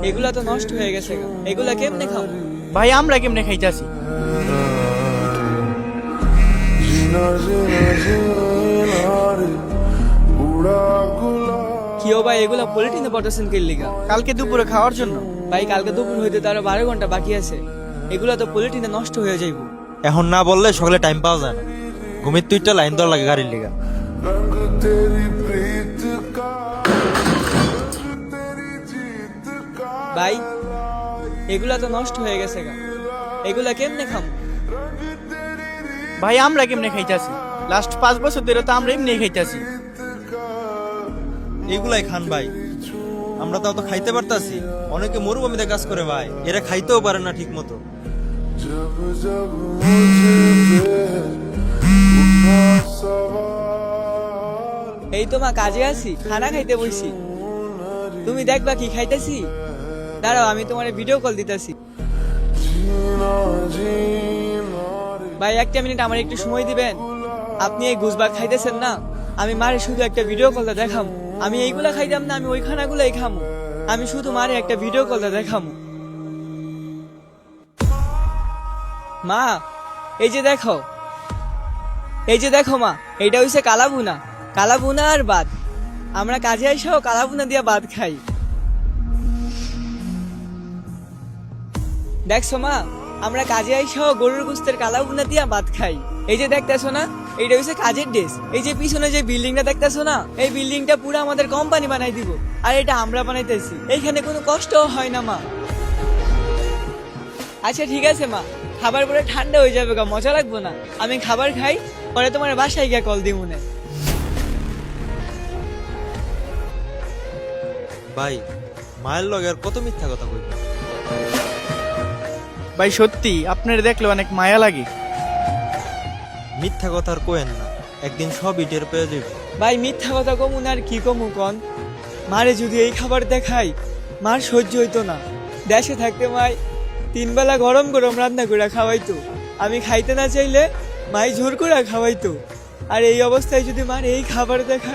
এগুলা তো নষ্ট হয়ে গেছে গা। এগুলা কেমনে খাবো? ভাই আমরা কেমনে খাইতাছি? কিও ভাই এগুলা পলিথিনে পটাছেন কে লিগা? কালকে দুপুরে খাওয়ার জন্য। ভাই কালকে দুপুর হইতে তো আরো 12 ঘন্টা বাকি আছে, এগুলা তো পলিথিনে নষ্ট হয়ে যাইবো। এখন না বললে সকালে টাইম পাওয়া যায় না। ঘুমির তুইটা লাইন দেওয়া লাগে গাড়ির লিগা। ভাই এগুলা তো নষ্ট হয়ে গেছে গা, এগুলা কেমনে খাবো? ভাই আমরা কেমনে খাইতাছি? লাস্ট 5 বছর ধরে তো আমরা এমনি খাইতাছি। এগুলাই খান ভাই, আমরা তাও তো খাইতে পারতাছি। অনেকে মরুভূমিতে কাজ করে ভাই, এরা খাইতেও পারে না ঠিক মতো। এই তো মা কাজে আছি, খানা খাইতে বসছি। তুমি দেখবা কি খাইতেছি? দাঁড়াও আমি তোমার ভিডিও কল দিতেছি। ভাই একটা মিনিট আমার একটু সময় দিবেন? আপনি এই গুজবাগ খাইতেছেন না, আমি মারে শুধু একটা ভিডিও কলটা দেখাম। আমি এইগুলা খাইতাম না, আমি ওই খানাগুলাই খামু। আমি শুধু মারে একটা ভিডিও কলটা দেখামু। মা এই যে দেখো, এই যে দেখো মা, এইটা হইছে কালাবুনা। কালাবুনা আর ভাত। আমরা কাজে আইসাও কালাবুনা দিয়া ভাত খাই। দেখছো মা, আমরা কাজে আইসাও গরুর গোস্তের কালাবুনা দিয়া ভাত খাই। এই যে দেখতেছো না, এইটা হইছে কাজের ড্রেস। এই যে পিছনে যে বিল্ডিংটা দেখতেছো না, এই বিল্ডিংটা পুরো আমাদের কোম্পানি বানাই দিব, আর এটা আমরা বানাইতেছি। এইখানে কোনো কষ্টও হয় না মা। আচ্ছা ঠিক আছে মা, খাবার পরে ঠান্ডা হয়ে যাবে গা, মজা লাগবো না। আমি খাবার খাই, পরে তোমার বাসায় গিয়ে কল দিই মনে। ভাই মায়ের লগে আর কত মিথ্যা কথা কইবে। ভাই সত্যি আপনার দেখলে অনেক মায়া লাগে। মিথ্যা কথা আর কোয়েন না, একদিন সবই টের পেয়ে যাবে। ভাই মিথ্যা কথা কমু না আর কি কমু কন? মারে যদি এই খাবার দেখাই, মার সহ্য হইতো না। দেশে থাকতে মাই 3 বেলা গরম গরম রান্না করে খাওয়াইতো, আমি খাইতে না চাইলে মাই জোর করে খাওয়াইতো। আর এই অবস্থায় যদি মার এই খাবার দেখাই,